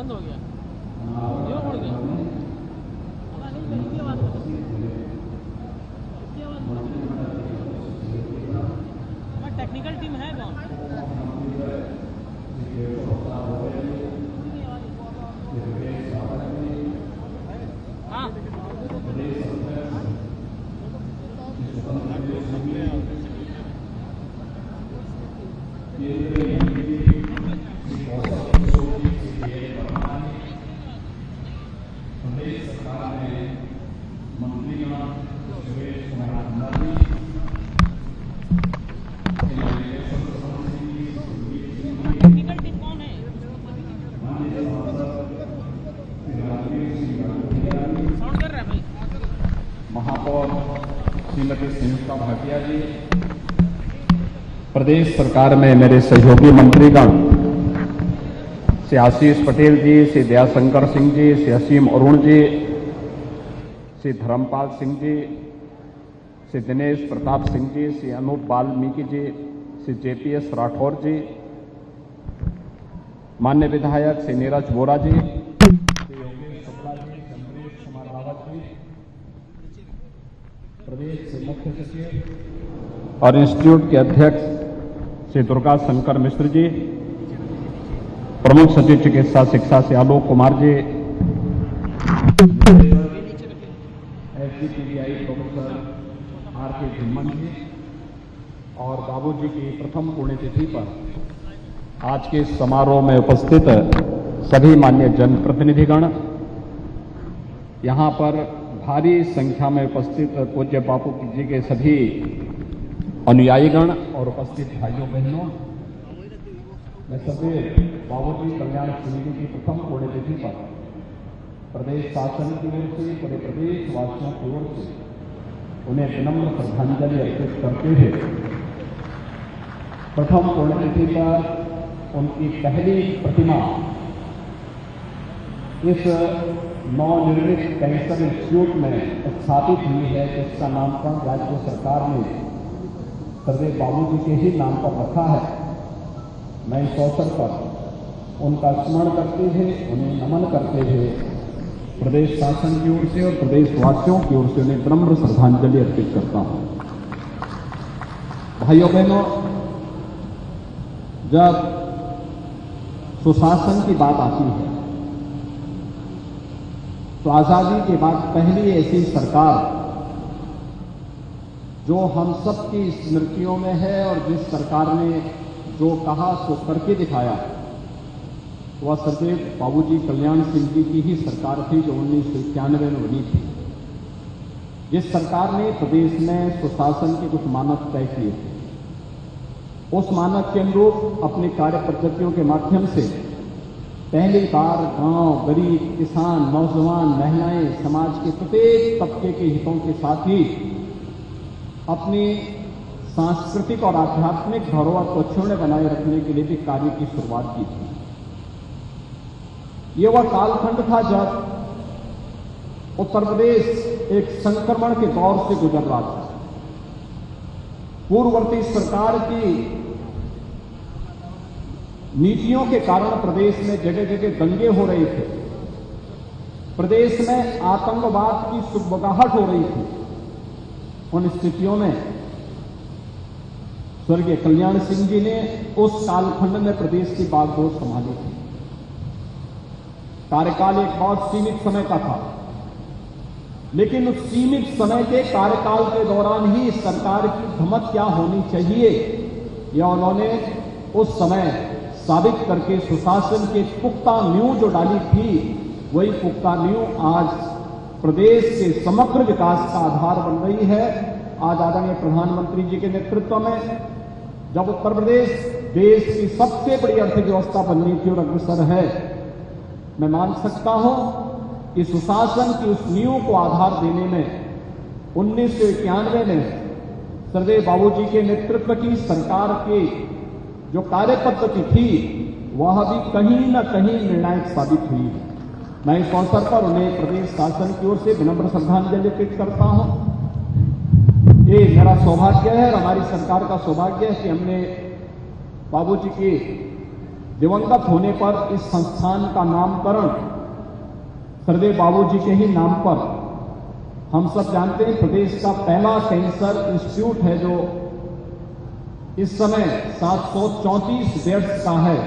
बंद हो गया, क्यों मुड़ गया? पता नहीं, मेरी भी आवाज टेक्निकल टीम है कौन? हाँ, टेक्निकल टीम कौन है? साउंड कर रहा है भाई। महापौर श्रीमती संयुक्ता भाटिया जी, प्रदेश सरकार में मेरे सहयोगी मंत्रीगण श्री आशीष पटेल जी, श्री दयाशंकर सिंह जी, श्री असीम अरुण जी, श्री धर्मपाल सिंह जी, श्री दिनेश प्रताप सिंह जी, श्री अनूप वाल्मीकि जी, श्री जेपीएस राठौर जी, मान्य विधायक श्री नीरज वोरा जी, श्री योगेश शुक्ला जी, चंद्रेश कुमार रावत जी, प्रदेश से मुख्य सचिव और इंस्टीट्यूट के अध्यक्ष श्री दुर्गा शंकर मिश्र जी, प्रमुख सचिव चिकित्सा शिक्षा से आलोक कुमार जी, एसजीपीआई प्रोफेसर आर.के. झुम्मन जी और बाबूजी की प्रथम पुण्यतिथि पर आज के समारोह में उपस्थित सभी मान्य जनप्रतिनिधिगण, यहां पर भारी संख्या में उपस्थित पूज्य बापू जी के सभी अनुयायीगण और उपस्थित भाइयों बहनों, मैं सभी बाबूजी कल्याण सिंह जी की प्रथम पुण्यतिथि पर प्रदेश शासन की ओर से, पूरे प्रदेश वासियों की ओर से उन्हें विनम्र श्रद्धांजलि अर्पित करते हुए प्रथम पुण्यतिथि पर उनकी पहली प्रतिमा इस नवनिर्मित कैंसर इंस्टीट्यूट में स्थापित हुई है, जिसका नामकरण राज्य सरकार ने सरदेव बाबूजी के ही नाम पर रखा है। मैं इस अवसर पर उनका स्मरण करते हुए, उन्हें नमन करते हुए प्रदेश शासन की ओर से और प्रदेशवासियों की ओर से उन्हें विनम्र श्रद्धांजलि अर्पित करता हूं। भाइयों बहनों, जब सुशासन की बात आती है तो आजादी के बाद पहली ऐसी सरकार जो हम सबकी स्मृतियों में है और जिस सरकार ने जो कहा सो करके दिखाया, वह सरदेव बाबूजी कल्याण सिंह जी की ही सरकार थी, जो 1991 में बनी थी। जिस सरकार ने प्रदेश में सुशासन के कुछ मानक तय किए थे, उस मानक के अनुरूप अपनी कार्य पद्धतियों के माध्यम से पहली बार गांव, गरीब, किसान, नौजवान, महिलाएं, समाज के प्रत्येक तबके के हितों के साथ ही अपनी सांस्कृतिक और आध्यात्मिक धरोहर को अक्षुण्ण बनाए रखने के लिए भी कार्य की शुरुआत की थी। ये वह कालखंड था जब उत्तर प्रदेश एक संक्रमण के दौर से गुजर रहा था। पूर्ववर्ती सरकार की नीतियों के कारण प्रदेश में जगह जगह दंगे हो रहे थे, प्रदेश में आतंकवाद की सुगबुगाहट हो रही थी। उन स्थितियों में स्वर्गीय कल्याण सिंह जी ने उस कालखंड में प्रदेश की बागडोर संभाली थी। कार्यकाल एक बहुत सीमित समय का था, लेकिन उस सीमित समय के कार्यकाल के दौरान ही सरकार की धमक क्या होनी चाहिए, यह उन्होंने उस समय साबित करके सुशासन के पुख्ता नींव जो डाली थी, वही पुख्ता नींव आज प्रदेश के समग्र विकास का आधार बन रही है। आज आदरणीय प्रधानमंत्री जी के नेतृत्व में जब उत्तर प्रदेश देश की सबसे बड़ी अर्थव्यवस्था बनने की ओर अग्रसर है, मैं मान सकता हूं कि सुशासन की उस नींव को आधार देने में 1991 में सरदेव बाबूजी के नेतृत्व की सरकार की जो कार्य पद्धति थी, वह भी कहीं न कहीं निर्णायक साबित हुई है। मैं इस अवसर पर उन्हें प्रदेश शासन की ओर से विनम्र श्रद्धांजलि अर्पित करता हूं। ये मेरा सौभाग्य है और हमारी सरकार का सौभाग्य है कि हमने बाबूजी की दिवंगत होने पर इस संस्थान का नामकरण सरदेव बाबूजी के ही नाम पर, हम सब जानते हैं, प्रदेश का पहला कैंसर इंस्टीट्यूट है जो इस समय 734 बेड्स का है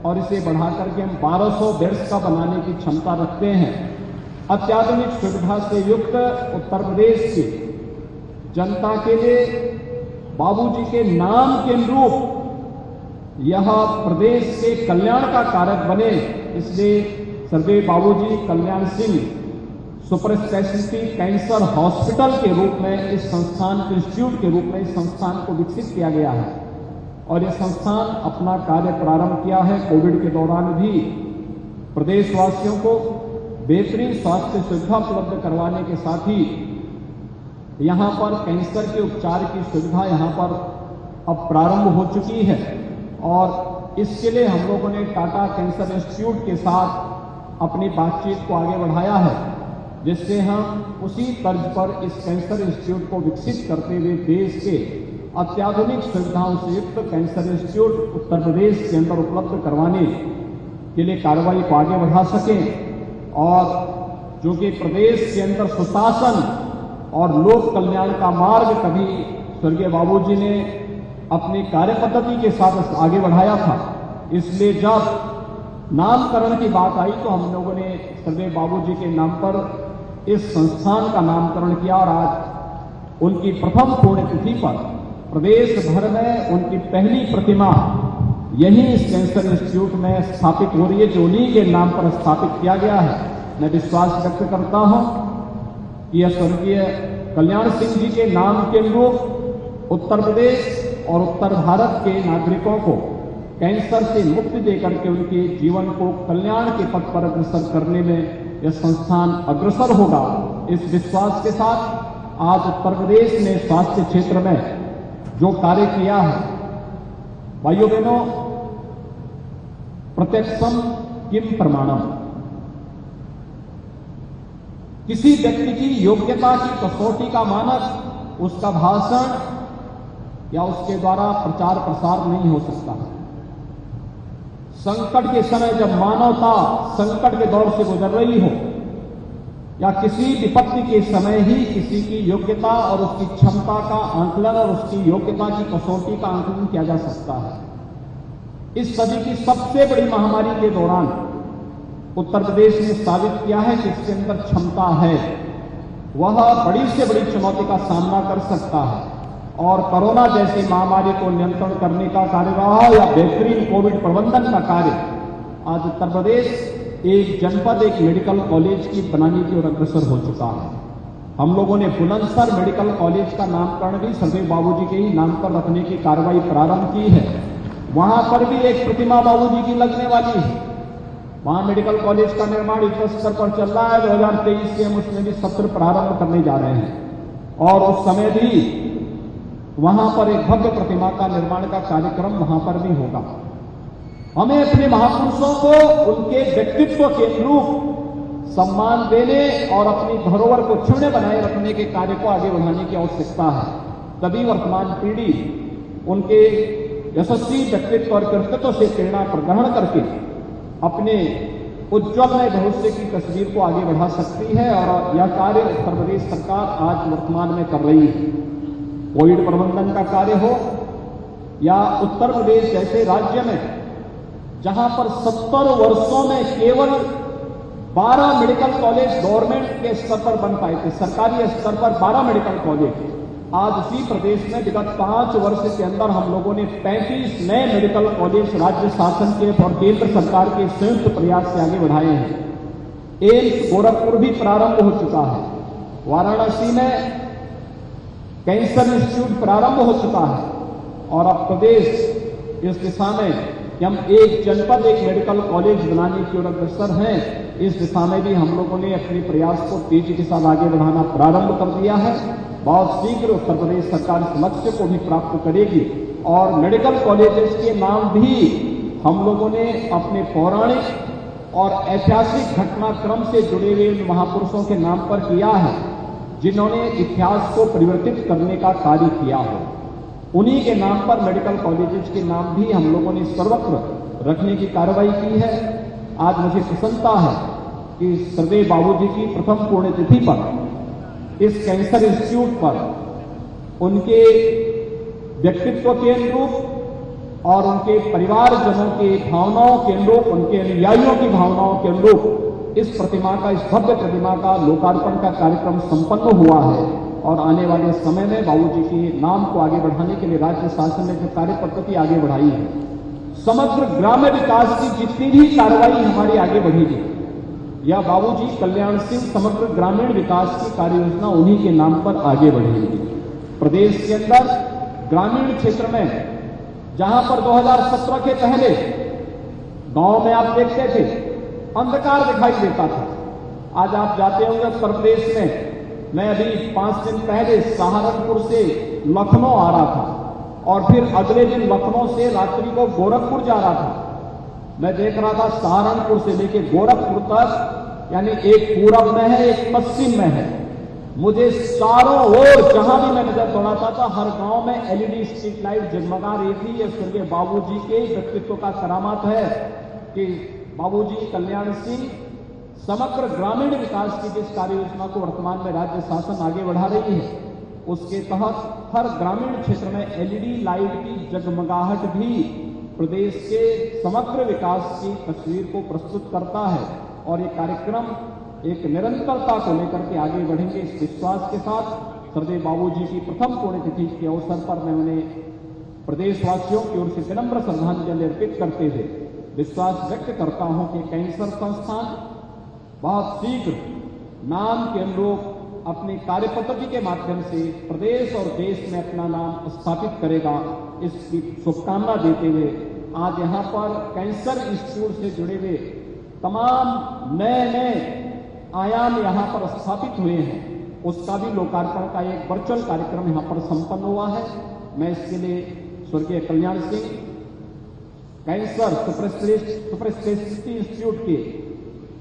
और इसे बढ़ाकर के हम 1200 बेड्स का बनाने की क्षमता रखते हैं। अत्याधुनिक सुविधा से युक्त उत्तर प्रदेश की जनता के लिए बाबूजी के नाम के अनुरूप यह प्रदेश के कल्याण का कारक बने, इसलिए सरदेव Babuji Kalyan Singh super speciality cancer hospital के रूप में इस संस्थान के इंस्टीट्यूट के रूप में इस संस्थान को विकसित किया गया है और यह संस्थान अपना कार्य प्रारंभ किया है। कोविड के दौरान भी प्रदेशवासियों को बेहतरीन स्वास्थ्य सुविधा उपलब्ध करवाने के साथ ही यहां पर कैंसर के उपचार की सुविधा यहां पर अब प्रारंभ हो चुकी है और इसके लिए हम लोगों ने टाटा कैंसर इंस्टीट्यूट के साथ अपनी बातचीत को आगे बढ़ाया है, जिससे हम उसी तर्ज पर इस कैंसर इंस्टीट्यूट को विकसित करते हुए देश के अत्याधुनिक सुविधाओं से युक्त कैंसर इंस्टीट्यूट उत्तर प्रदेश के अंदर उपलब्ध करवाने के लिए कार्रवाई को आगे बढ़ा सकें और जो कि प्रदेश के अंदर सुशासन और लोक कल्याण का मार्ग कभी स्वर्गीय बाबूजी ने अपनी कार्य पद्धति के साथ आगे बढ़ाया था। इसलिए जब नामकरण की बात आई तो हम लोगों ने सरदेव बाबूजी के नाम पर इस संस्थान का नामकरण किया और आज उनकी प्रथम पुण्यतिथि पर प्रदेश भर में उनकी पहली प्रतिमा यही इस कैंसर इंस्टीट्यूट में स्थापित हो रही है, जो उन्हीं के नाम पर स्थापित किया गया है। मैं विश्वास व्यक्त करता हूं कि यह स्वर्गीय कल्याण सिंह जी के नाम के अनुरूप उत्तर प्रदेश और उत्तर भारत के नागरिकों को कैंसर से मुक्ति देकर के उनके जीवन को कल्याण के पथ पर अग्रसर करने में यह संस्थान अग्रसर होगा। इस विश्वास के साथ आज उत्तर प्रदेश ने स्वास्थ्य क्षेत्र में जो कार्य किया है, भाइयों बहनों, प्रत्यक्षम किम प्रमाणम, किसी व्यक्ति की योग्यता की कसौटी का मानक उसका भाषण या उसके द्वारा प्रचार प्रसार नहीं हो सकता। संकट के समय जब मानवता संकट के दौर से गुजर रही हो या किसी विपत्ति के समय ही किसी की योग्यता और उसकी क्षमता का आंकलन और उसकी योग्यता की कसौटी का आंकलन किया जा सकता है। इस सदी की सबसे बड़ी महामारी के दौरान उत्तर प्रदेश ने साबित किया है कि इसके अंदर क्षमता है, वह बड़ी से बड़ी चुनौती का सामना कर सकता है और कोरोना जैसी महामारी को नियंत्रण करने का कार्य रहा या बेहतरीन कोविड प्रबंधन का कार्य, आज उत्तर प्रदेश एक जनपद एक मेडिकल कॉलेज की बनाने की ओर अग्रसर हो चुका है। हम लोगों ने बुलंदशहर मेडिकल कॉलेज का नामकरण भी सरदेव बाबूजी के ही नाम पर रखने की कार्रवाई प्रारंभ की है। वहां पर भी एक प्रतिमा बाबूजी की लगने वाली है। वहां मेडिकल कॉलेज का निर्माण युद्ध स्तर पर चल रहा है। 2023 से हम उसमें भी सत्र प्रारंभ करने जा रहे हैं और उस समय भी वहां पर एक भव्य प्रतिमा का निर्माण का कार्यक्रम वहां पर भी होगा। हमें अपने महापुरुषों को उनके व्यक्तित्व के अनुरूप सम्मान देने और अपनी धरोहर को क्षुण्य बनाए रखने के कार्य को आगे बढ़ाने की आवश्यकता है। तभी वर्तमान पीढ़ी उनके यशस्वी व्यक्तित्व और कृतित्व से प्रेरणा ग्रहण करके अपने उज्ज्वल नए भविष्य की तस्वीर को आगे बढ़ा सकती है और यह कार्य उत्तर प्रदेश सरकार आज वर्तमान में कर रही है। कोविड प्रबंधन का कार्य हो या उत्तर प्रदेश जैसे राज्य में जहां पर 70 वर्षों में केवल 12 मेडिकल कॉलेज गवर्नमेंट के स्तर पर बन पाए थे, सरकारी स्तर पर 12 मेडिकल कॉलेज, आज उसी प्रदेश में विगत 5 वर्ष के अंदर हम लोगों ने 35 नए मेडिकल कॉलेज राज्य शासन के और केंद्र सरकार के संयुक्त प्रयास से आगे बढ़ाए हैं। एम्स गोरखपुर भी प्रारंभ हो चुका है। वाराणसी में कैंसर इंस्टीट्यूट प्रारंभ हो चुका है और अब प्रदेश इस दिशा में कि हम एक जनपद एक मेडिकल कॉलेज बनाने की ओर अग्रसर हैं, इस दिशा में भी हम लोगों ने अपने प्रयास को तेजी के साथ आगे बढ़ाना प्रारंभ कर दिया है। बहुत शीघ्र उत्तर प्रदेश सरकार इस लक्ष्य को भी प्राप्त करेगी और मेडिकल कॉलेजेस के नाम भी हम लोगों ने अपने पौराणिक और ऐतिहासिक घटनाक्रम से जुड़े हुए महापुरुषों के नाम पर किया है, जिन्होंने इतिहास को परिवर्तित करने का कार्य किया हो। उन्हीं के नाम पर मेडिकल कॉलेजेस के नाम भी हम लोगों ने सर्वत्र रखने की कार्रवाई की है। आज मुझे प्रसन्नता है कि सरदेव बाबूजी की प्रथम पुण्यतिथि पर इस कैंसर इंस्टीट्यूट पर उनके व्यक्तित्व के अनुरूप और उनके परिवारजनों के भावनाओं के अनुरूप, उनके अनुयायियों की भावनाओं के अनुरूप इस भव्य प्रतिमा का लोकार्पण का कार्यक्रम संपन्न हुआ है। और आने वाले समय में बाबूजी के नाम को आगे बढ़ाने के लिए राज्य शासन ने जो कार्य पद्धति आगे बढ़ाई है, समग्र ग्राम्य विकास की जितनी भी कार्रवाई हमारी आगे बढ़ेगी, या बाबूजी कल्याण सिंह समग्र ग्रामीण विकास की कार्य योजना उन्हीं के नाम पर आगे बढ़ेगी। प्रदेश के अंदर ग्रामीण क्षेत्र में जहां पर 2017 के पहले गांव में आप देखते थे अंधकार दिखाई देता था, आज आप जाते होंगे उत्तर प्रदेश में। मैं अभी 5 दिन पहले सहारनपुर से लखनऊ आ रहा था और फिर अगले दिन लखनऊ से रात्रि को गोरखपुर जा रहा था। मैं देख रहा था सहारनपुर से लेकर गोरखपुर तक, यानी एक पूरब में है, एक पश्चिम में है। मुझे चारों ओर जहां भी मैं नजर दौड़ाता था, हर गांव में एलईडी स्ट्रीट लाइट जगमगा रही थी। ये स्वर्गीय बाबूजी के व्यक्तित्व का करामात है कि बाबूजी कल्याण सिंह समग्र ग्रामीण विकास की जिस कार्य योजना को वर्तमान में राज्य शासन आगे बढ़ा रही है, उसके तहत हर ग्रामीण क्षेत्र में एलईडी लाइट की जगमगाहट भी प्रदेश के समग्र विकास की तस्वीर को प्रस्तुत करता है। और ये कार्यक्रम एक निरंतरता को लेकर के आगे बढ़ेंगे, इस विश्वास के साथ सरदेव बाबूजी की प्रथम पुण्यतिथि के अवसर पर मैं उन्हें प्रदेशवासियों की ओर से विनम्र श्रद्धांजलि अर्पित करते हुए विश्वास व्यक्त करता हूं कि कैंसर संस्थान बहुत शीघ्र नाम के अनुरूप अपनी कार्य पद्धति के माध्यम से प्रदेश और देश में अपना नाम स्थापित करेगा। इसकी शुभकामना देते हुए आज यहां पर कैंसर इंस्टीट्यूट से जुड़े हुए तमाम नए आयाम यहां पर स्थापित हुए हैं, उसका भी लोकार्पण का एक वर्चुअल कार्यक्रम यहां पर संपन्न हुआ है। मैं इसके लिए स्वर्गीय Kalyan Singh cancer superspeciality institute के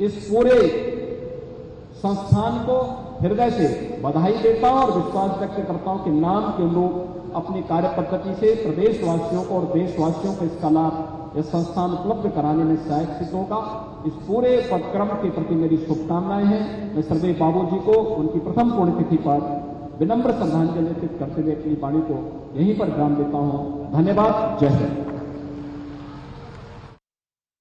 इस पूरे संस्थान को हृदय से बधाई देता हूं और विश्वास व्यक्त करता हूं कि नाम के लोग अपनी कार्य पद्धति से प्रदेशवासियों को और देशवासियों को इसका लाभ यह संस्थान उपलब्ध कराने में सहायक सिद्ध होगा। इस पूरे उपक्रम के प्रति मेरी शुभकामनाएं हैं। मैं सरदेव बाबूजी को उनकी प्रथम पुण्यतिथि पर विनम्र श्रद्धांजलि अर्पित करते हुए अपनी वाणी को यहीं पर विराम देता हूं। धन्यवाद। जय हिंद।